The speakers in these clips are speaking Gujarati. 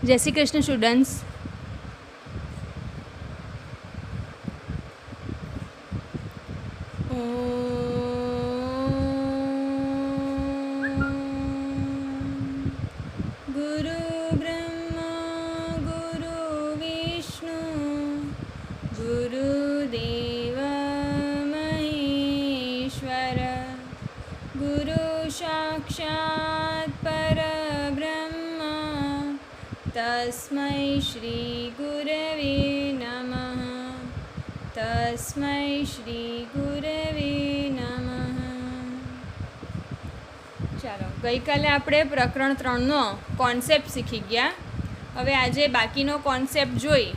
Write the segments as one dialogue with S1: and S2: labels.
S1: जय श्री कृष्ण स्टूडेंट्स। गुरु ब्रह्मा गुरु विष्णु गुरुदेव महेश्वर गुरु साक्षात् परब्रह्म तस्मै श्री गुरवे नमः। तस्मै श्री गुरवे नमः। ચાલો, ગઈકાલે આપણે પ્રકરણ 3નો કોન્સેપ્ટ શીખી ગયા. હવે આજે બાકીનો કોન્સેપ્ટ જોઈ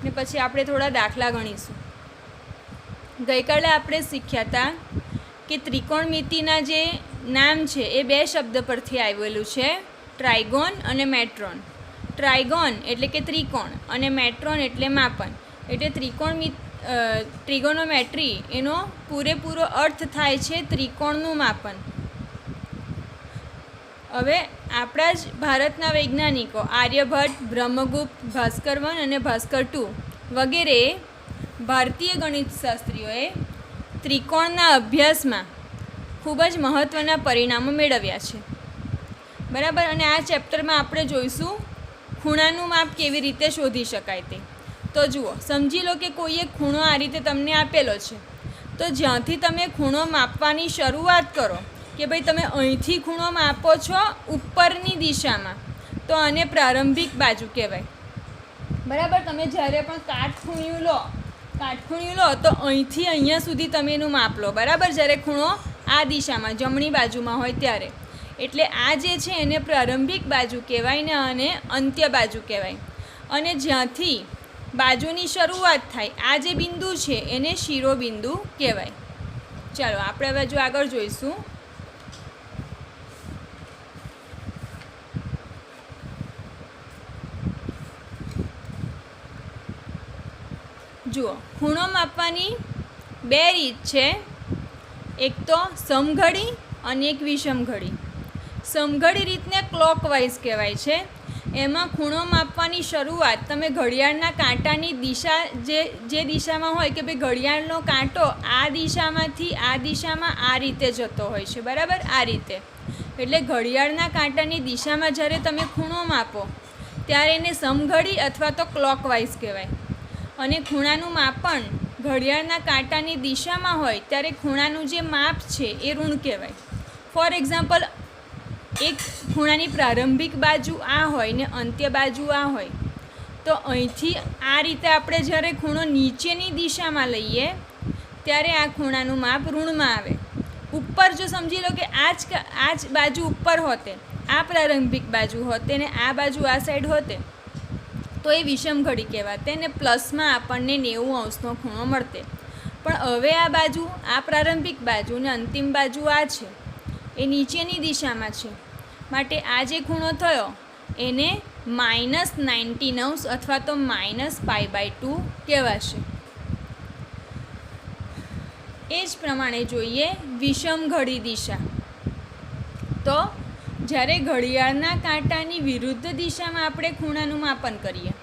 S1: ને પછી આપણે થોડા દાખલા ગણીશું. ગઈકાલે આપણે શીખ્યા હતા કે ત્રિકોણમિતિના જે નામ છે એ બે શબ્દ પરથી આવેલું છે, ટ્રાયગોન અને મેટ્રોન. ટ્રાયગોન એટલે કે ત્રિકોણ અને મેટ્રોન એટલે માપન. એટલે ટ્રિગોનોમેટ્રી એનો પૂરેપૂરો અર્થ થાય છે ત્રિકોણનું માપન. હવે આપણા જ ભારતના વૈજ્ઞાનિકો આર્યભટ્ટ, બ્રહ્મગુપ્ત, ભાસ્કર 1 અને ભાસ્કર 2 વગેરે ભારતીય ગણિતશાસ્ત્રીઓએ ત્રિકોણના અભ્યાસમાં ખૂબ જ મહત્ત્વના પરિણામો મેળવ્યા છે. બરાબર. અને આ ચેપ્ટરમાં આપણે જોઈશું ખૂણાનું માપ કેવી રીતે શોધી શકાય તે. તો જુઓ, સમજી લો કે કોઈ એક ખૂણો આ રીતે તમને આપેલો છે. તો જ્યાંથી તમે ખૂણો માપવાની શરૂઆત કરો કે ભાઈ તમે અહીંથી ખૂણો માપો છો ઉપરની દિશામાં, તો આને પ્રારંભિક બાજુ કહેવાય. બરાબર. તમે જ્યારે પણ કાટખૂણિયું લો તો અહીંથી અહીંયા સુધી તમે એનું માપ લો. બરાબર. જ્યારે ખૂણો આ દિશામાં જમણી બાજુમાં હોય ત્યારે. એટલે આ જે છે એને પ્રારંભિક બાજુ કહેવાય ને આને અંત્ય બાજુ કહેવાય. અને જ્યાંથી બાજુની શરૂઆત થાય આ જે બિંદુ છે એને શિરોબિંદુ કહેવાય. ચાલો આપણે હવે જો આગળ જોઈશું. જુઓ, ખૂણો માપવાની બે રીત છે. એક તો સમઘડી અને એક વિષમઘડી. સમઘડી રીતને ક્લોકવાઇઝ કહેવાય છે. એમાં ખૂણો માપવાની શરૂઆત તમે ઘડિયાળના કાંટાની દિશા જે દિશામાં હોય કે ભાઈ ઘડિયાળનો કાંટો આ દિશામાંથી આ દિશામાં આ રીતે જતો હોય છે. બરાબર. આ રીતે. એટલે ઘડિયાળના કાંટાની દિશામાં જ્યારે તમે ખૂણો માપો ત્યારે એને સમઘડી અથવા તો ક્લોકવાઇઝ કહેવાય. અને ખૂણાનું માપન ઘડિયાળના કાંટાની દિશામાં હોય ત્યારે ખૂણાનું જે માપ છે એ ઋણ કહેવાય. ફોર એક્ઝામ્પલ, એક ખૂણાની પ્રારંભિક બાજુ આ હોય ને અંત્ય બાજુ આ હોય, તો અહીંથી આ રીતે આપણે જ્યારે ખૂણો નીચેની દિશામાં લઈએ ત્યારે આ ખૂણાનું માપ ઋણમાં આવે. ઉપર જો સમજી લો કે આ જ બાજુ ઉપર હોતે, આ પ્રારંભિક બાજુ હોતે ને આ બાજુ આ સાઈડ હોતે, તો એ વિષમઘડી કહેવાતે ને પ્લસમાં આપણને 90° ખૂણો મળતે. પણ હવે આ બાજુ, આ પ્રારંભિક બાજુ ને અંતિમ બાજુ આ છે એ નીચેની દિશામાં છે, માટે આ જે ખૂણો થયો એને -90° અથવા તો -π/2 કહેવાશે. એ જ પ્રમાણે જોઈએ વિષમઘડી દિશા. તો જ્યારે ઘડિયાળના કાંટાની વિરુદ્ધ દિશામાં આપણે ખૂણાનું માપન કરીએ,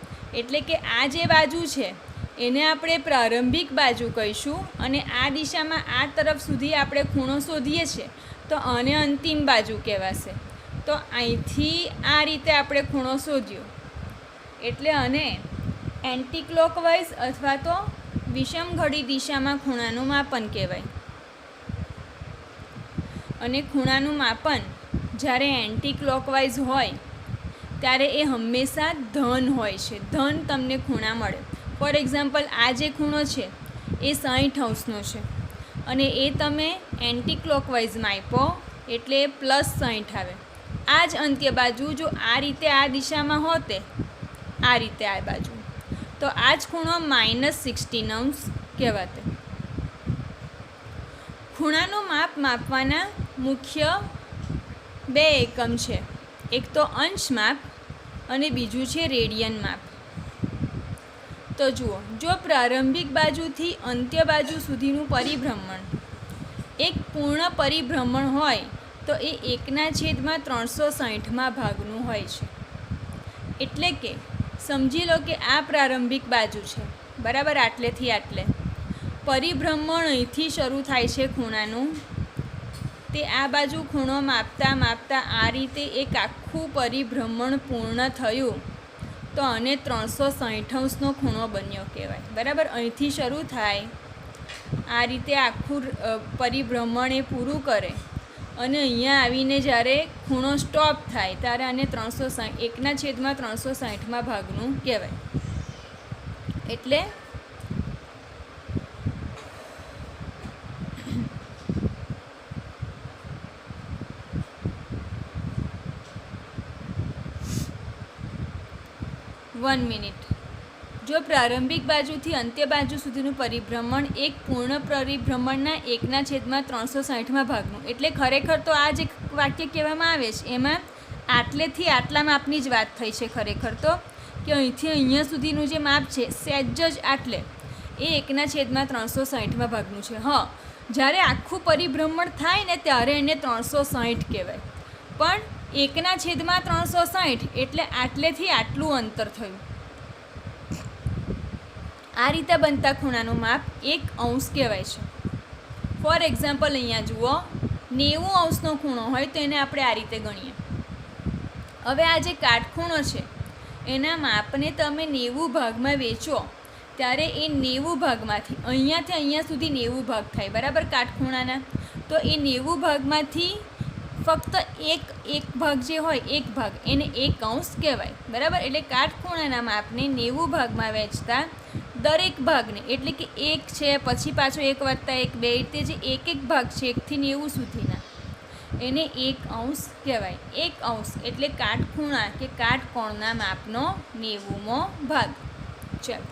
S1: એટલે કે આ જે બાજુ છે એને આપણે પ્રારંભિક બાજુ કહીશું અને આ દિશામાં આ તરફ સુધી આપણે ખૂણો શોધીએ છીએ તો આને અંતિમ બાજુ કહેવાશે. તો અહીંથી આ રીતે આપણે ખૂણો શોધ્યો એટલે આને એન્ટી ક્લોકવાઇઝ અથવા તો વિષમઘડી દિશામાં ખૂણાનું માપન કહેવાય. અને ખૂણાનું માપન જ્યારે એન્ટી ક્લોકવાઇઝ હોય ત્યારે એ હંમેશા ધન હોય છે. ધન તમને ખૂણા મળે. ફોર એક્ઝામ્પલ, આ જે ખૂણો છે એ 60° છે અને એ તમે એન્ટી ક્લોકવાઇઝમાં આપ્યો એટલે +60 આવે. આ જ અંત્ય બાજુ જો આ રીતે આ દિશામાં હોતે, આ રીતે આ બાજુ, તો આ જ ખૂણો -16° કહેવાતે. ખૂણાનું માપ માપવાના મુખ્ય બે એકમ છે. એક તો અંશ માપ અને બીજું છે રેડિયન માપ. તો જુઓ, જો પ્રારંભિક બાજુથી અંત્ય બાજુ સુધીનું પરિભ્રમણ એક પૂર્ણ પરિભ્રમણ હોય તો એ 1/360 ભાગનું હોય છે. એટલે કે સમજી લો કે આ પ્રારંભિક બાજુ છે, બરાબર, આટલેથી આટલે. પરિભ્રમણ અહીંથી શરૂ થાય છે ખૂણાનું. તે આ બાજુ ખૂણો માપતા માપતા આ રીતે એક આખું પરિભ્રમણ પૂર્ણ થયું તો આને 360° ખૂણો બન્યો કહેવાય, બરાબર. અહીંથી શરૂ થાય, આ રીતે આખું પરિભ્રમણ એ પૂરું કરે અને અહીંયા આવીને જ્યારે ખૂણો સ્ટોપ થાય ત્યારે આને 1/360 ભાગનું કહેવાય. એટલે વન મિનિટ. જો પ્રારંભિક બાજુથી અંત્ય બાજુ સુધીનું પરિભ્રમણ એક પૂર્ણ પરિભ્રમણના 1/360 ભાગનું, એટલે ખરેખર તો આ જે વાક્ય કહેવામાં આવે છે એમાં આટલેથી આટલા માપની જ વાત થઈ છે. ખરેખર તો કે અહીંથી અહીંયા સુધીનું જે માપ છે સહેજ જ આટલે એ 1/360 ભાગનું છે. હા, જ્યારે આખું પરિભ્રમણ થાય ને ત્યારે એને 360 કહેવાય, પણ 1/360 એટલે આટલેથી આટલું અંતર થયું. આ રીતે બનતા ખૂણાનું માપ 1° કહેવાય છે. ફોર એક્ઝામ્પલ અહીંયા જુઓ, 90° ખૂણો હોય તો એને આપણે આ રીતે ગણીએ. હવે આ જે કાટખૂણો છે એના માપને તમે 90 ભાગમાં વેચો ત્યારે એ 90 ભાગમાંથી અહીંયાથી અહીંયા સુધી 90 ભાગ થાય, બરાબર, કાટખૂણાના. તો એ 90 ભાગમાંથી ફક્ત એક ભાગ જે હોય, એક ભાગ, એને 1° કહેવાય, બરાબર. એટલે કાટખૂણાના માપને 90 ભાગમાં વેચતા દરેક ભાગને, એટલે કે 1 છે પછી પાછો 1 + 1 2 તે જે એક ભાગ છે 1 થી 90 સુધીના એને 1° કહેવાય. 1° એટલે કાટખૂણા કે કાટકોણના માપનો 90મો ભાગ. ચાલો,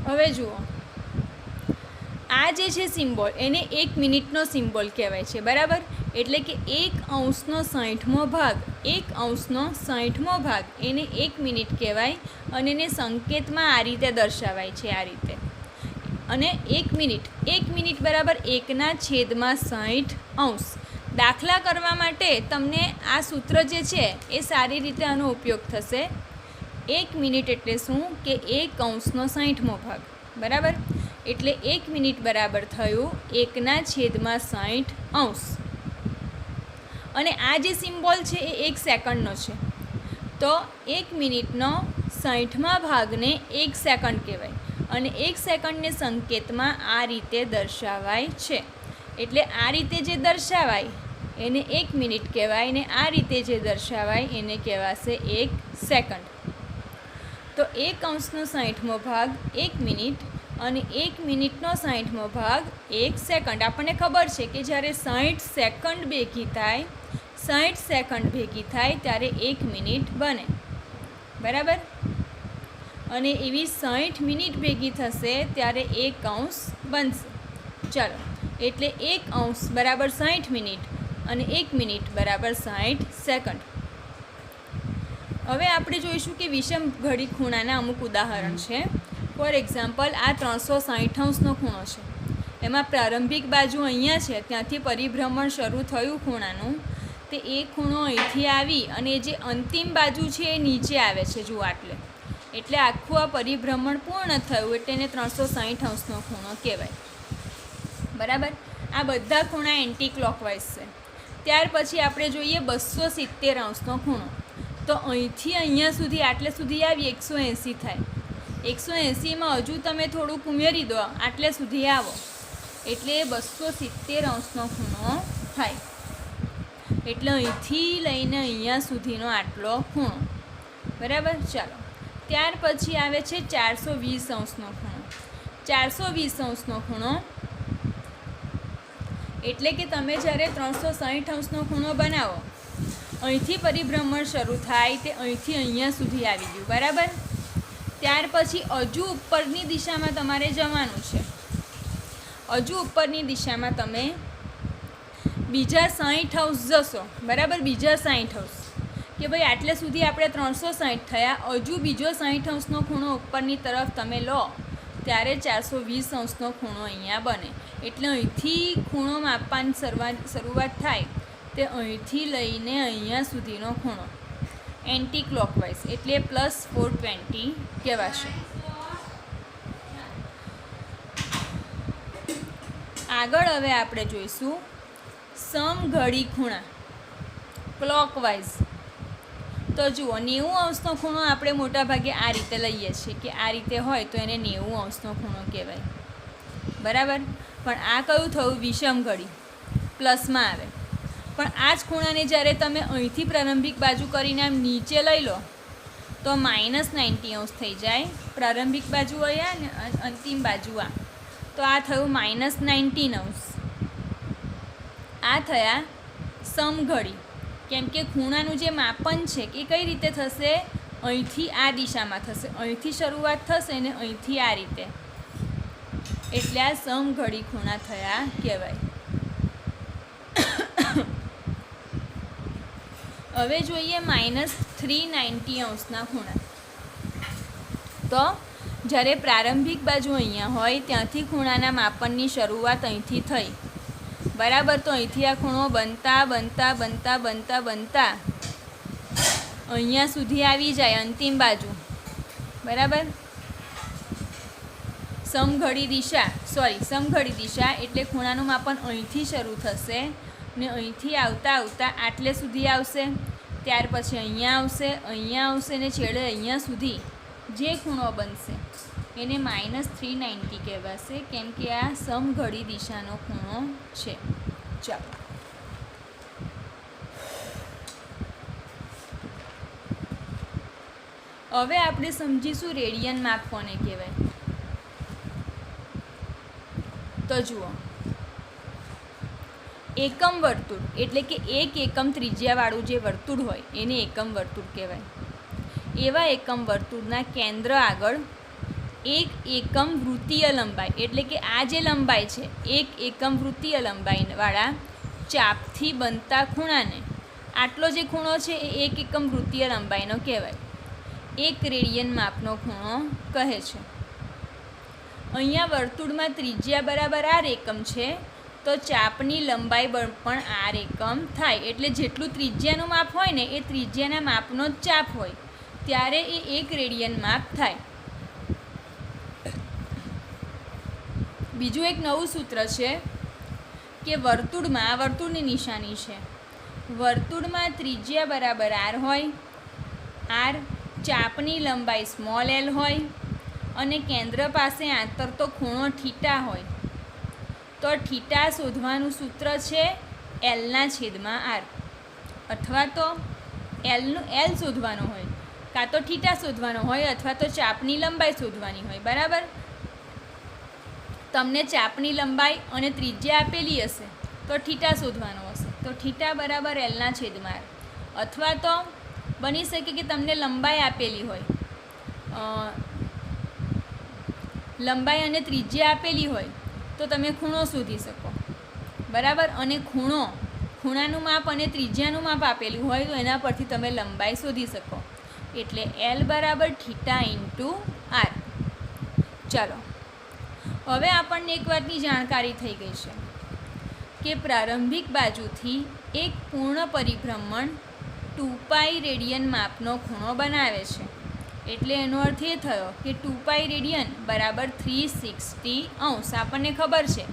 S1: હવે જુઓ, આ જે છે સિમ્બોલ એને 1 મિનિટનો સિમ્બોલ કહેવાય છે, બરાબર. એટલે કે 1/60 ભાગ, 1/60 ભાગ એને 1 મિનિટ કહેવાય અને એને સંકેતમાં આ રીતે દર્શાવાય છે, આ રીતે. અને 1 મિનિટ બરાબર 1/60°. દાખલા કરવા માટે તમને આ સૂત્ર જે છે એ સારી રીતે આનો ઉપયોગ થશે. 1 મિનિટ એટલે શું કે 1/60 ભાગ, બરાબર. એટલે 1 મિનિટ બરાબર થયું 1/60°. અને આ જે સિમ્બોલ છે એ 1 સેકન્ડનો છે. તો 1 મિનિટનો 60મા ભાગને 1 સેકન્ડ કહેવાય અને 1 સેકન્ડને સંકેતમાં આ રીતે દર્શાવાય છે. એટલે આ રીતે જે દર્શાવાય એને 1 મિનિટ કહેવાય અને આ રીતે જે દર્શાવાય એને કહેવાશે 1 સેકન્ડ. તો 1/60 ભાગ 1 મિનિટ અને 1 મિનિટનો 60મો ભાગ 1 સેકન્ડ. આપણને ખબર છે કે જ્યારે 60 સેકન્ડ ભેગી થાય ત્યારે 1 મિનિટ બને, બરાબર. અને એવી 60 મિનિટ ભેગી થશે ત્યારે 1° બનશે. ચાલો, એટલે 1° બરાબર 60 મિનિટ અને 1 મિનિટ બરાબર 60 સેકન્ડ. હવે આપણે જોઈશું કે વિષમ ઘડી ખૂણાના અમુક ઉદાહરણ છે. ફોર એક્ઝામ્પલ, આ 360°નો ખૂણો છે. એમાં પ્રારંભિક બાજુ અહીંયા છે, ત્યાંથી પરિભ્રમણ શરૂ થયું ખૂણાનું. તે એ ખૂણો અહીંથી આવી અને જે અંતિમ બાજુ છે એ નીચે આવે છે, જુઓ આટલે. એટલે આખું આ પરિભ્રમણ પૂર્ણ થયું એટલે એને 360°નો ખૂણો કહેવાય, બરાબર. આ બધા ખૂણા એન્ટી ક્લોકવાઇઝ છે. ત્યાર પછી આપણે જોઈએ 270°નો ખૂણો. તો અહીંથી અહીંયા સુધી આટલે સુધી આવી 180 થાય. 180માં હજુ તમે થોડુંક ઉમેરી દો, આટલે સુધી આવો એટલે 270°નો ખૂણો થાય. એટલે અહીંથી લઈને અહીંયા સુધીનો આટલો ખૂણો, બરાબર. ચાલો, ત્યાર પછી આવે છે 420°નો ખૂણો. 420°નો ખૂણો એટલે કે તમે જ્યારે 360°નો ખૂણો બનાવો, અહીંથી પરિભ્રમણ શરૂ થાય તે અહીંથી અહીંયા સુધી આવી ગયું, બરાબર. ત્યાર પછી હજુ ઉપરની દિશામાં તમારે જવાનું છે. હજુ ઉપરની દિશામાં તમે બીજા 60° જશો, બરાબર. બીજા 60° કે ભાઈ આટલે સુધી આપણે 360 થયા, હજુ બીજો 60°નો ખૂણો ઉપરની તરફ તમે લો ત્યારે 420 અંશનો ખૂણો અહીંયા બને. એટલે અહીંથી ખૂણો માપવાની શરૂઆત થાય તે અહીંથી લઈને અહીંયા સુધીનો ખૂણો એન્ટી ક્લોકવાઇઝ એટલે +420 કહેવાશે. આગળ હવે આપણે જોઈશું સમઘડી ખૂણા ક્લોકવાઇઝ. તો જુઓ 90 અંશનો ખૂણો આપણે મોટાભાગે આ રીતે લઈએ છીએ કે આ રીતે હોય તો એને 90 અંશનો ખૂણો કહેવાય, બરાબર. પણ આ કયું થયું? વિષમઘડી, પ્લસમાં આવે. પણ આ જ ખૂણાને જ્યારે તમે અહીંથી પ્રારંભિક બાજુ કરીને આમ નીચે લઈ લો તો -90 અંશ થઈ જાય. પ્રારંભિક બાજુ અહીંયા ને અંતિમ બાજુ આ, તો આ થયું -19 અંશ. આ થયા સમઘડી. કેમ કે ખૂણાનું જે માપન છે એ કઈ રીતે થશે? અહીંથી આ દિશામાં થશે, અહીંથી શરૂઆત થશે ને અહીંથી આ રીતે. એટલે આ સમઘડી ખૂણા થયા કહેવાય. હવે જોઈએ -390 અંશના ખૂણા. તો જ્યારે પ્રારંભિક બાજુ અહીંયા હોય ત્યાંથી ખૂણાના માપનની શરૂઆત અહીંથી થઈ, બરાબર. તો અહીંથી આ ખૂણો બનતા બનતા બનતા બનતા બનતા અહીંયા સુધી આવી જાય અંતિમ બાજુ, બરાબર. સમઘડી દિશા એટલે ખૂણાનું માપન અહીંથી શરૂ થશે ને અહીંથી આવતા આવતા આટલે સુધી આવશે, ત્યાર પછી અહીંયા આવશે ને છેડે અહીંયા સુધી જે ખૂણો બનશે એને -390 કહેવાશે. કેમ કે આ સમઘડી દિશાનો ખૂણો છે. ચાલો હવે આપણે સમજીશું રેડિયન માપ કોને કહેવાય. તો જુઓ, એકમ વર્તુળ એટલે કે 1 એકમ ત્રિજ્યાવાળું જે વર્તુળ હોય એને એકમ વર્તુળ કહેવાય. એવા એકમ વર્તુળના કેન્દ્ર આગળ 1 એકમ વૃત્તીય લંબાઈ એટલે કે આ જે લંબાઈ છે 1 એકમ વૃત્તીય લંબાઈવાળા ચાપથી બનતા ખૂણાને, આટલો જે ખૂણો છે એ 1 એકમ વૃત્તીય લંબાઈનો કહેવાય. 1 રેડિયન માપનો ખૂણો કહે છે. અહીંયા વર્તુળમાં ત્રિજ્યા બરાબર r એકમ છે તો ચાપની લંબાઈ પણ r એકમ થાય. એટલે જેટલું ત્રિજ્યાનું માપ હોય ને એ ત્રિજ્યાના માપનો જ ચાપ હોય ત્યારે એ 1 રેડિયન માપ થાય. બીજું એક નવું સૂત્ર છે કે વર્તુળની નિશાની છે. વર્તુળમાં ત્રિજ્યા બરાબર r હોય, r ચાપની લંબાઈ સ્મોલ l હોય અને કેન્દ્ર પાસે આંતરતો ખૂણો થીટા હોય તો થીટા શોધવાનું સૂત્ર છે l/r. અથવા તો l શોધવાનો હોય, કાં તો થીટા શોધવાનો હોય અથવા તો ચાપની લંબાઈ શોધવાની હોય, બરાબર. તમને ચાપની લંબાઈ અને ત્રિજ્યા આપેલી હશે તો થીટા શોધવાનો હશે, તો થીટા બરાબર l/r. અથવા તો બની શકે કે તમને લંબાઈ આપેલી હોય, લંબાઈ અને ત્રિજ્યા આપેલી હોય તો તમે ખૂણો શોધી શકો, બરાબર. અને ખૂણાનું માપ અને ત્રિજ્યાનું માપ આપેલું હોય તો એના પરથી તમે લંબાઈ શોધી શકો. એટલે l બરાબર θ/r. ચાલો, હવે આપણને એક વાતની જાણકારી થઈ ગઈ છે કે પ્રારંભિક બાજુથી એક પૂર્ણ પરિભ્રમણ 2π રેડિયન માપનો ખૂણો બનાવે છે. એટલે એનો અર્થ એ થયો કે 2π રેડિયન બરાબર 360 અંશ. આપણને ખબર છે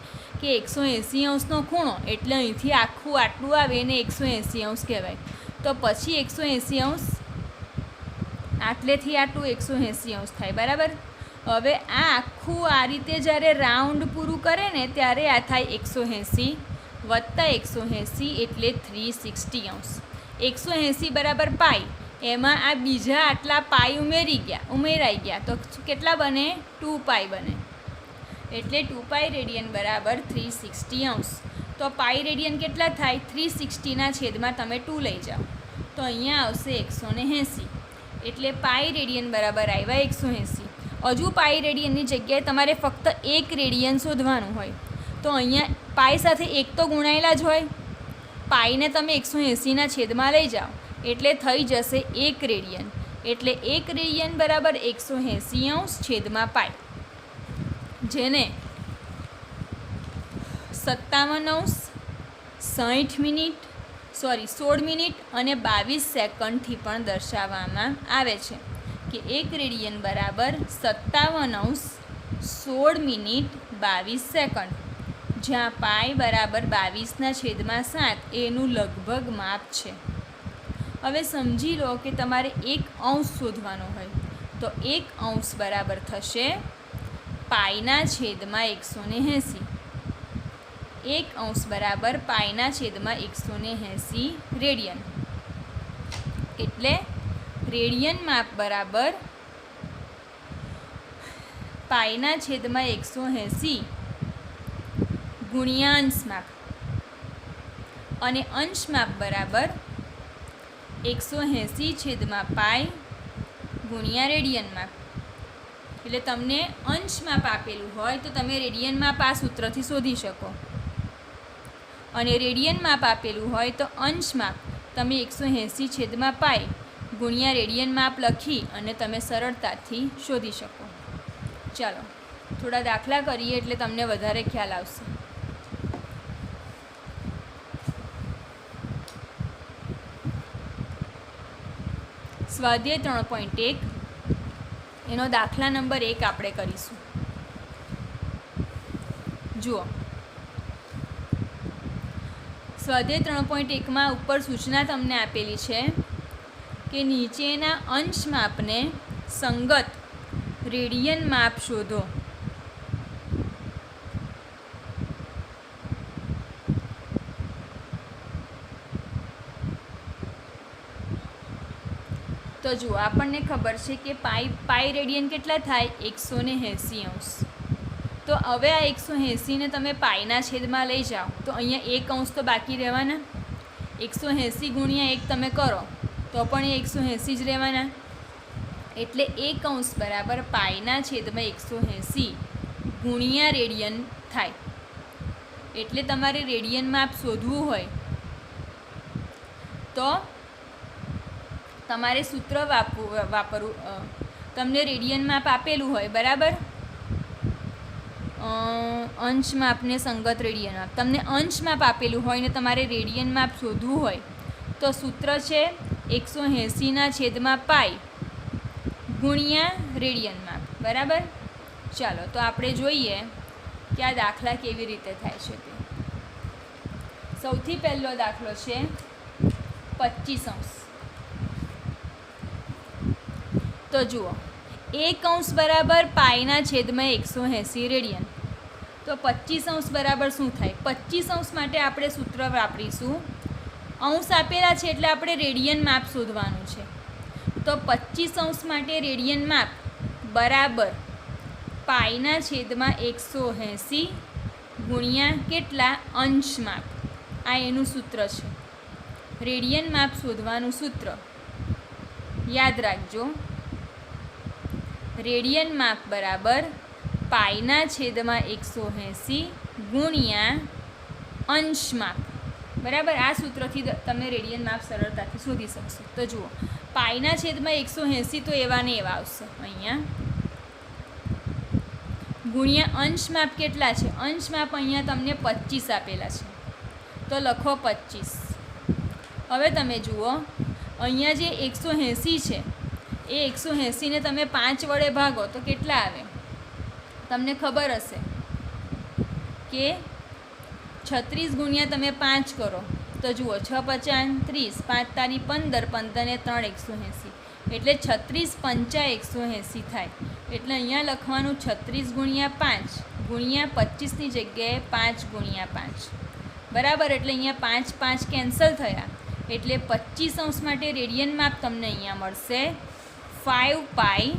S1: કે 180 અંશનો ખૂણો એટલે અહીંથી આખું આટલું આવે એને 180 અંશ કહેવાય. તો પછી 180 અંશ આટલેથી આટલું 180 અંશ થાય, બરાબર. હવે આ આખું આ રીતે જ્યારે રાઉન્ડ પૂરું કરે ને ત્યારે આ થાય 180 વત્તા 180 એટલે 360 અંશ. 180 બરાબર પાઈ, એમાં આ બીજા આટલા પાઈ ઉમેરાઈ ગયા તો કેટલા બને? 2π બને. એટલે 2π રેડિયન બરાબર 360 અંશ. તો પાઈ રેડિયન કેટલા થાય? 360ના છેદમાં તમે 2 લઈ જાઓ તો અહીંયા આવશે 180. એટલે પાઈ રેડિયન બરાબર આવ્યા 180. હજુ પાઈ રેડિયનની જગ્યાએ તમારે ફક્ત 1 રેડિયન શોધવાનું હોય તો અહીંયા પાઈ સાથે 1 તો ગુણાયેલા જ હોય, પાઈને તમે 180ના છેદમાં લઈ જાઓ એટલે થઈ જશે 1 રેડિયન. એટલે 1 રેડિયન બરાબર 180 અંશ છેદમાં પાઈ. જેને 16 મિનિટ અને 22 સેકન્ડથી પણ દર્શાવવામાં આવે છે કે 1 રેડિયન બરાબર 57°16 મિનિટ 22 સેકન્ડ, જ્યાં પાઈ બરાબર 22/7 એનું લગભગ માપ છે. હવે સમજી લો કે તમારે 1 અંશ શોધવાનો હોય તો 1 અંશ બરાબર થશે પાઈના છેદમાં 180. 1 અંશ બરાબર પાઈના છેદમાં 180 રેડિયન. એટલે રેડિયન માપ બરાબર પાઈના છેદમાં 180 ગુણ્યા અંશ માપ, અને અંશ માપ બરાબર 180 છેદમાં પાઈ ગુણ્યા રેડિયન માપ. એટલે તમને અંશ માપ આપેલું હોય તો તમે રેડિયન માપ આ સૂત્રથી શોધી શકો, અને રેડિયન માપ આપેલું હોય તો અંશ માપ તમે 180 છેદમાં પાઈ ગુણ્યા રેડિયન માપ લખી અને તમે સરળતાથી શોધી શકો. ચાલો થોડા દાખલા કરીએ એટલે તમને વધારે ખ્યાલ આવશે. સ્વાધ્યાય 3.1 એનો દાખલા નંબર 1 આપણે કરીશું. જુઓ, સ્વાધ્યાય 3.1માં ઉપર સૂચના તમને આપેલી છે કે નીચેના અંશ માપને સંગત રેડિયન માપ શોધો. તો જુઓ, આપણને ખબર છે કે પાઈ રેડિયન કેટલા થાય? 180 અંશ. તો હવે આ 180ને તમે પાઈના છેદમાં લઈ જાઓ તો અહીંયા 1 અંશ તો બાકી રહેવાના. 180 ગુણ્યા 1 તમે કરો તો પણ એ 180 જ રહેવાના. એટલે 1 અંશ બરાબર પાઈના છેદમાં 180 ગુણ્યા રેડિયન થાય. એટલે તમારે રેડિયન માપ શોધવું હોય તો તમારે સૂત્ર વાપરવું. તમને રેડિયન માપ આપેલું હોય બરાબર, અંશ માપને સંગત રેડિયન માપ. તમને અંશ માપ આપેલું હોય ને તમારે રેડિયન માપ શોધવું હોય તો સૂત્ર છે 180 છેદમાં પાઈ ગુણ્યા રેડિયન માપ. બરાબર. ચાલો તો આપણે જોઈએ કે આ દાખલા કેવી રીતે થાય છે તે. સૌથી પહેલો દાખલો છે 25 અંશ. તો જુઓ, 1 અંશ બરાબર પાઈના છેદમાં 180 રેડિયન. તો 25 અંશ બરાબર શું થાય? 25 અંશ માટે આપણે સૂત્ર વાપરીશું. અંશ આપેલા છે એટલે આપણે રેડિયન માપ શોધવાનું છે. તો 25 અંશ માટે રેડિયન માપ બરાબર પાઈના છેદમાં 180 ગુણ્યા કેટલા? અંશ માપ. આ એનું સૂત્ર છે. રેડિયન માપ શોધવાનું સૂત્ર યાદ રાખજો. રેડિયન માપ બરાબર પાઈના છેદમાં 180 ગુણ્યા અંશ માપ. બરાબર. આ સૂત્રથી તમે રેડિયન માપ સરળતાથી શોધી શકશો. તો જુઓ, પાઈના છેદમાં 180 તો એવા ને એવા આવશે અહીંયા, ગુણ્યા અંશ માપ કેટલા છે? અંશ માપ અહીંયા તમને 25 આપેલા છે તો લખો 25. હવે તમે જુઓ, અહીંયા જે 180 છે એ 180ને તમે 5 વડે ભાગો તો કેટલા આવે? તમને ખબર હશે કે 36 ગુણ્યા તમે 5 કરો તો જુઓ, 6 × 5 = 30, 5 × 15, 15 ને 3 180, એટલે 36 × 5 180 થાય. એટલે અહીંયા લખવાનું 36 ગુણ્યા 5 ગુણ્યા 25ની જગ્યાએ 5 ગુણ્યા 5. બરાબર. એટલે અહીંયા 5 5 કેન્સલ થયા એટલે 25 અંશ માટે રેડિયન માપ તમને અહીંયા મળશે 5 પાઈ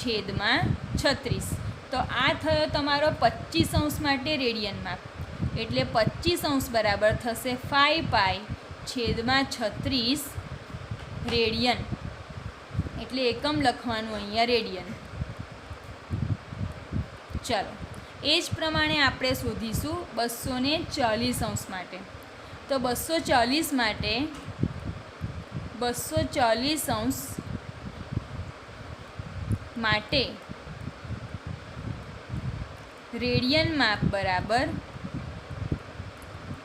S1: છેદમાં 36. તો આ થયો તમારો 25 અંશ માટે રેડિયન માપ. એટલે 25 અંશ બરાબર થશે 5 પાઈ છેદમાં 36 રેડિયન. એટલે એકમ લખવાનું અહીંયા રેડિયન. ચાલો, એ જ પ્રમાણે આપણે શોધીશું 240 અંશ માટે. તો 240 માટે 240 અંશ માટે રેડિયન માપ બરાબર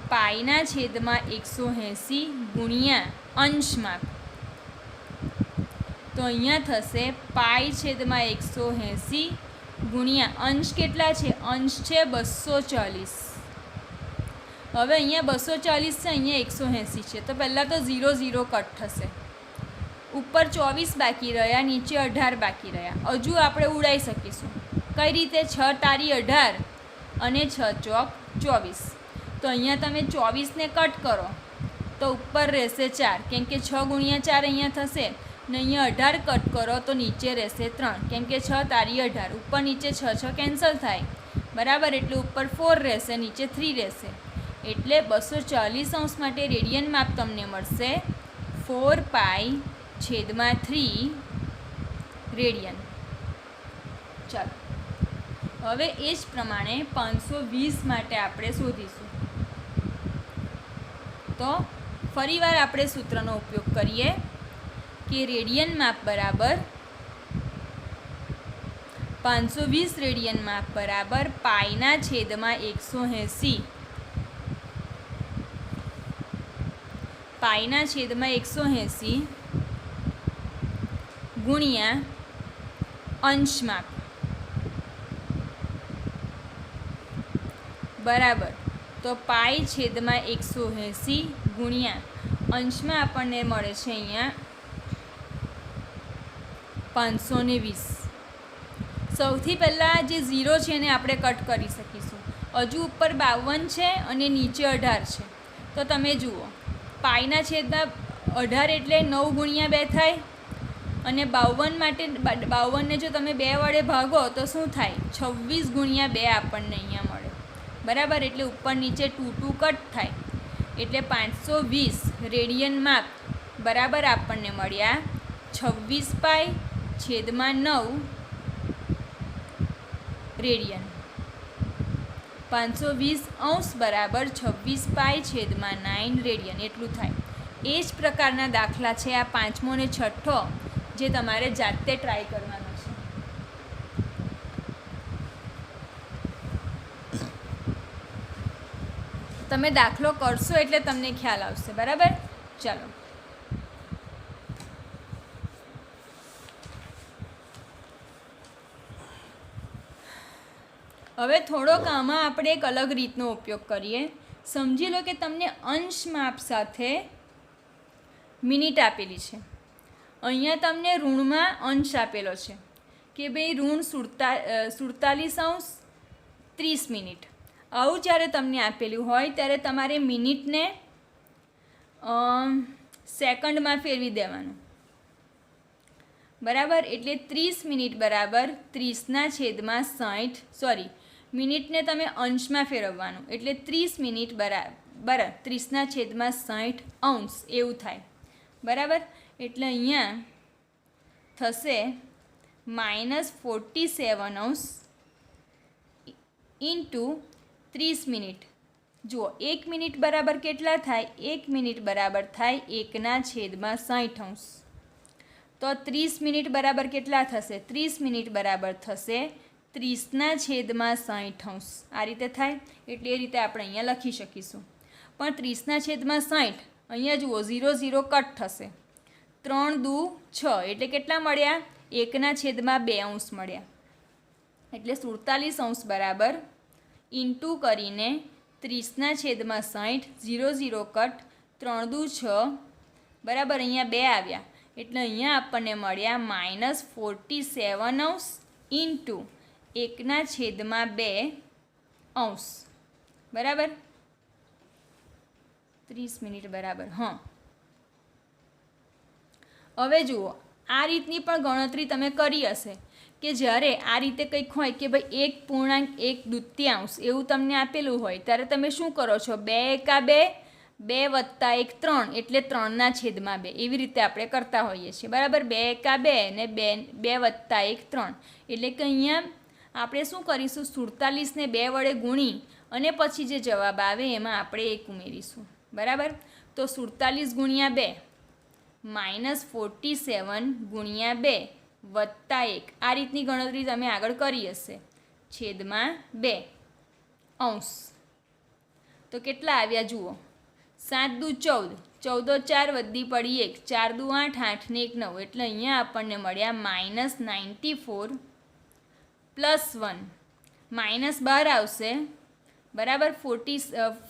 S1: પાઈના છેદમાં 180 ગુણ્યા અંશ માપ. તો અહીંયા થશે પાઈ છેદમાં 180 ગુણ્યા અંશ કેટલા છે? અંશ છે 240. હવે અહીંયા 240 છે, અહીંયા 180 છે, તો પહેલાં તો 0 0 કટ થશે. ઉપર 24 બાકી રહ્યા, નીચે 18 બાકી રહ્યા. હજુ આપણે ઉડાઈ શકીશું. કઈ રીતે? 6 તારી 18 અને 6 ચોક 24. તો અહીંયા તમે 24ને કટ કરો તો ઉપર રહેશે 4, કેમ કે 6 ગુણ્યા 4 અહીંયા થશે. ને અહીંયા 18 કટ કરો તો નીચે રહેશે 3, કેમ કે 6 તારી 18. ઉપર નીચે 6 6 કેન્સલ થાય, બરાબર. એટલે ઉપર 4 રહેશે, નીચે 3 રહેશે. એટલે 240 માટે રેડિયન માપ તમને મળશે 4 પાઈ છેદમાં 3 રેડિયન. ચાલો, હવે એ જ પ્રમાણે 520 માટે આપણે શોધીશું. તો ફરીવાર આપણે સૂત્રનો ઉપયોગ કરીએ કે રેડિયન માપ બરાબર 520 રેડિયન માપ બરાબર પાઈના છેદમાં 180 પાઈના છેદમાં 180 ગુણ્યા અંશ માપ બરાબર. તો પાઈ છેદમાં 180 ગુણ્યા અંશમાં આપણને મળે છે અહીંયા 520. સૌથી પહેલાં જે 0 છે એને આપણે કટ કરી શકીશું. હજુ ઉપર 52 છે અને નીચે 18 છે. તો તમે જુઓ, પાઈના છેદમાં 18 એટલે 9 ગુણ્યા 2 થાય, અને 52 માટે 52ને જો તમે 2 વડે ભાગો તો શું થાય? 26 ગુણ્યા 2 આપણને અહીંયા મળે, બરાબર. એટલે ઉપર નીચે 2 2 કટ થાય. એટલે 520 રેડિયન માપ બરાબર આપણને મળ્યા 26 પાઈ છેદમાં 9 રેડિયન. 520 બરાબર 26 પાઈ છેદમાં 9 રેડિયન એટલું થાય. એ જ પ્રકારના દાખલા છે આ 5મો અને 6ઠ્ઠો, જે તમારે જાતે ટ્રાય કરવાનો છે. તમે દાખલો કરશો એટલે તમને ખ્યાલ આવશે, બરાબર. ચાલો, હવે થોડોક આમાં આપણે એક અલગ રીતનો ઉપયોગ કરીએ. સમજી લો કે તમને અંશ માપ સાથે મિનિટ આપેલી છે. અહીંયા તમને ઋણમાં અંશ આપેલો છે કે ભાઈ ઋણ 47 30 મિનિટ. આવું જ્યારે તમને આપેલું હોય ત્યારે તમારે મિનિટને સેકન્ડમાં ફેરવી દેવાનું, બરાબર. એટલે 30 મિનિટ બરાબર 30ના છેદમાં 60, મિનિટને તમે અંશમાં ફેરવવાનું, એટલે 30 મિનિટ બરાબર 30ના છેદમાં 60 અંશ એવું થાય, બરાબર. એટલે અહીંયા થશે -47 ઇન્ટુ 30 મિનિટ. જુઓ, 1 મિનિટ બરાબર કેટલા થાય? 1 મિનિટ બરાબર થાય 1ના છેદમાં 60. તો 30 મિનિટ બરાબર કેટલા થશે? 30 મિનિટ બરાબર થશે 30ના છેદમાં 60. આ રીતે થાય. એટલે એ રીતે આપણે અહીંયા લખી શકીશું. પણ 30ના છેદમાં 60, અહીંયા જુઓ 0 0 કટ થશે. 3 દુ 6 એટલે કેટલા મળ્યા? 1ના છેદમાં 2 અંશ મળ્યા. એટલે 47 બરાબર ઇન્ટુ કરીને 30ના છેદમાં 60, 0 0 કટ, 3 દુ 6 બરાબર અહીંયા 2 આવ્યા. એટલે અહીંયા આપણને મળ્યા -47 ઇન્ટુ 1ના છેદમાં 2 અંશ, બરાબર. 30 મિનિટ બરાબર. હા, હવે જુઓ, આ રીતની પણ ગણતરી તમે કરી હશે કે જ્યારે આ રીતે કંઈક હોય કે ભાઈ 1.1 એવું તમને આપેલું હોય ત્યારે તમે શું કરો છો? 2 એકા 2, 2 વત્તા 1 3, એટલે 3ના છેદમાં 2 એવી રીતે આપણે કરતા હોઈએ છીએ, બરાબર. 2 એકા 2 ને 2 વત્તા 1 3, એટલે કે અહીંયા આપણે શું કરીશું? 47ને 2 વડે ગુણી અને પછી જે જવાબ આવે એમાં આપણે 1 ઉમેરીશું, બરાબર. તો 47 ગુણ્યા 2 -47 ગુણ્યા 2 વત્તા 1, આ રીતની ગણતરી તમે આગળ કરી હશે. છેદમાં 2 અંશ. તો કેટલા આવ્યા જુઓ, 7 દુ 14, 14 4 વધી પડી 1, 4 દુ 8, 8 ને 1 9, એટલે અહીંયા આપણને મળ્યા -94 +1, માઇનસ બહાર આવશે બરાબર 40.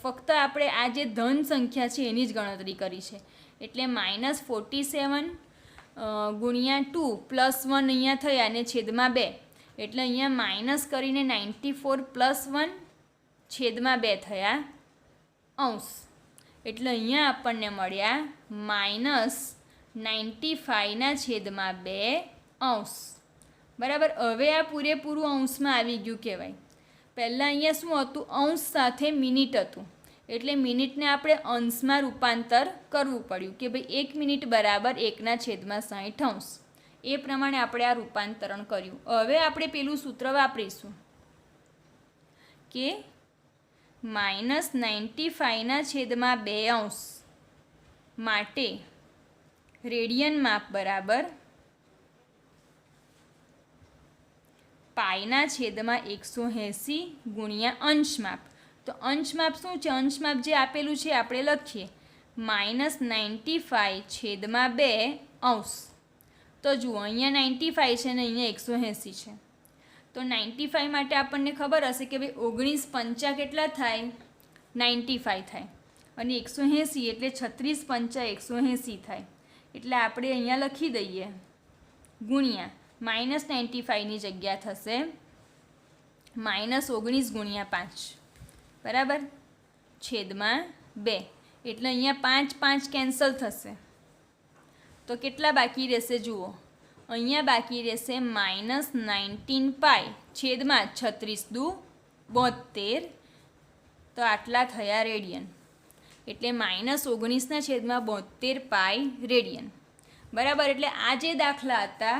S1: ફક્ત આપણે આ જે ધન સંખ્યા છે એની જ ગણતરી કરી છે, એટલે -47 ગુણ્યા 2 +1 અહીંયા થયા અને છેદમાં 2, એટલે અહીંયા માઇનસ કરીને 94 +1 છેદમાં 2 થયા અંશ. એટલે અહીંયા આપણને મળ્યા -95 છેદમાં 2 અંશ. બરાબર. હવે આ પૂરેપૂરું અંશમાં આવી ગયું કહેવાય. પહેલાં અહીંયા શું હતું, અંશ સાથે મિનિટ હતું, એટલે મિનિટને આપણે અંશમાં રૂપાંતર કરવું પડ્યું કે ભાઈ 1 મિનિટ બરાબર 1/60 અંશ. એ પ્રમાણે આપણે આ રૂપાંતરણ કર્યું. હવે આપણે પેલું સૂત્ર વાપરીશું કે -95 છેદમાં 2 અંશ માટે રેડિયન માપ બરાબર પાઈના છેદમાં 180 ગુણ્યા અંશ માપ. તો અંશ માપ શું છે, અંશ માપ જે આપેલું છે આપણે લખીએ -95 છેદમાં 2 અંશ. તો જુઓ અહીંયા 95 છે ને અહીંયા 180 છે. તો 95 માટે આપણને ખબર હશે કે ભાઈ 19 પંચા કેટલા થાય, 95 થાય, અને 180 એટલે 36 પંચા 180 થાય. એટલે આપણે અહીંયા લખી દઈએ ગુણ્યા -95ની જગ્યા થશે -19 ગુણ્યા 5 બરાબર છેદમાં 2. એટલે અહીંયા 5 5 કેન્સલ થશે. તો કેટલા બાકી રહેશે જુઓ, અહીંયા બાકી રહેશે -19π છેદમાં 36 દુ 72. તો આટલા થયા રેડિયન. એટલે -19 છેદમાં 72π રેડિયન. બરાબર. એટલે આ જે દાખલા હતા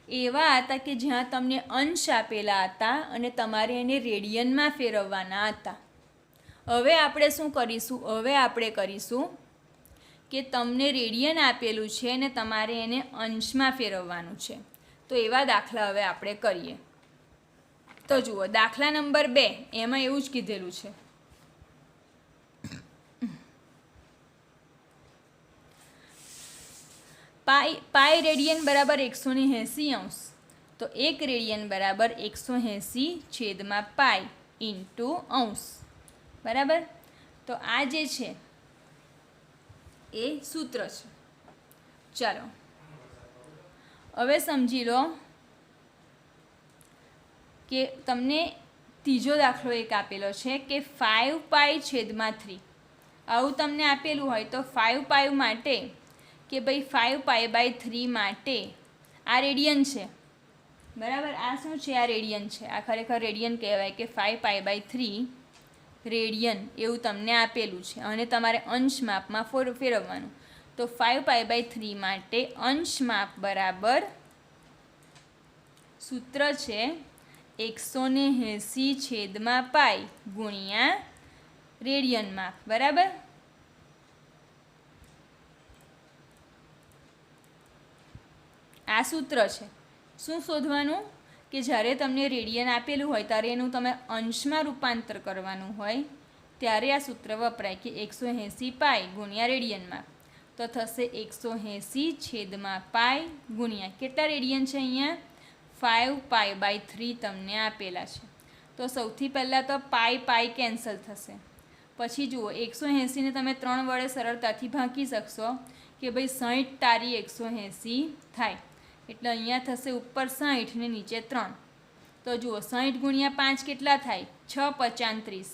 S1: એવા હતા કે જ્યાં તમને અંશ આપેલા હતા અને તમારે એને રેડિયનમાં ફેરવવાના હતા. હવે આપણે શું કરીશું, હવે આપણે કરીશું કે તમને રેડિયન આપેલું છે અને તમારે એને અંશમાં ફેરવવાનું છે. તો એવા દાખલા હવે આપણે કરીએ. તો જુઓ દાખલા નંબર 2, એમાં એવું જ કીધેલું છે. પાઈ રેડિયન બરાબર 180 અંશ. તો 1 રેડિયન બરાબર 180 છેદમાં પાઈ ઇન્ટુ અંશ. બરાબર. તો આ જે છે એ સૂત્ર છે. ચાલો હવે સમજી લો કે તમને ત્રીજો દાખલો એક આપેલો છે કે 5π છેદમાં 3. આવું તમને આપેલું હોય તો 5π માટે કે ભાઈ 5π/3 માટે આ રેડિયન છે. બરાબર. આ શું છે, આ રેડિયન છે. આ ખરેખર રેડિયન કહેવાય કે 5π/3 રેડિયન એવું તમને આપેલું છે અને તમારે અંશ માપમાં ફેરવવાનું. તો 5π/3 માટે અંશ માપ બરાબર સૂત્ર છે 180 છેદમાં પાઈ ગુણ્યા રેડિયન માપ. બરાબર. આ સૂત્ર છે. શું શોધવાનું કે જ્યારે તમને રેડિયન આપેલું હોય ત્યારે એનું તમે અંશમાં રૂપાંતર કરવાનું હોય ત્યારે આ સૂત્ર વપરાય કે 180π ગુણ્યા રેડિયન માપ. તો થશે 180 છેદમાં પાઈ ગુણ્યા કેટલા રેડિયન છે, અહીંયા 5π/3 તમને આપેલા છે. તો સૌથી પહેલાં તો પાઈ કેન્સલ થશે. પછી જુઓ 180ને તમે 3 વડે સરળતાથી ભાંકી શકશો કે ભાઈ 60 તારી 180 થાય. એટલે અહીંયા થશે ઉપર 60 ને નીચે 3. તો જુઓ 60 ગુણ્યા 5 કેટલા થાય, 6 × 35.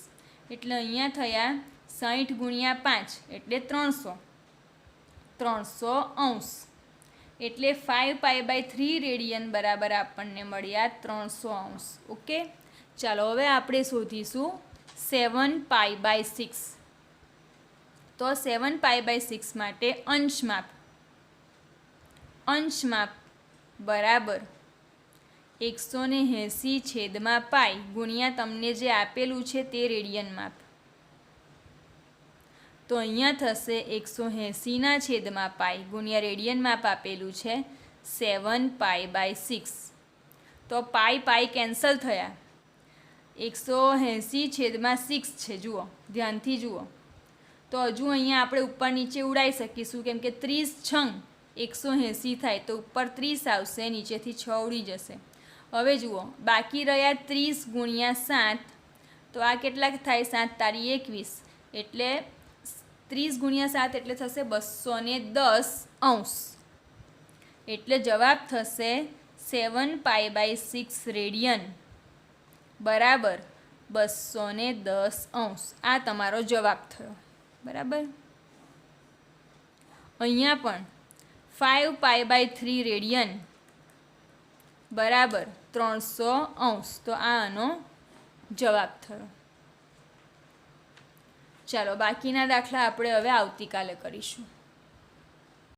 S1: એટલે અહીંયા થયા 60 ગુણ્યા 5 એટલે 300 અંશ. એટલે 5π/3 રેડિયન બરાબર આપણને મળ્યા 300 અંશ. ઓકે. ચાલો હવે આપણે શોધીશું 7π/6. તો 7π/6 માટે અંશ માપ બરાબર 180 છેદમાં પાઈ ગુણ્યા તમને જે આપેલું છે તે રેડિયન માપ. તો અહીંયા થશે 180 છેદમાં પાઈ ગુણ્યા રેડિયન માપ આપેલું છે 7π/6. તો પાઈ કેન્સલ થયા 180/6 છે. જુઓ, ધ્યાનથી જુઓ. તો હજુ અહીંયા આપણે ઉપર નીચે ઉડાવી શકીશું, કેમ કે 30 છંગ 180 થાય તો ઉપર 30 આવશે, નીચેથી 6 ઉડી જશે. હવે જુઓ, બાકી રહ્યા 30 × 7, તો આ કેટલા થાય? 7 તારી 21, એટલે 30 × 7 એટલે થશે 210°. એટલે જવાબ થશે 7π/6 રેડિયન બરાબર 210°. આ તમારો જવાબ થયો. બરાબર. અહીંયા પણ 5π/3 રેડિયન બરાબર 300°. તો આ આનો જવાબ થયો. ચાલો, બાકીના દાખલા આપણે હવે આવતીકાલે કરીશું.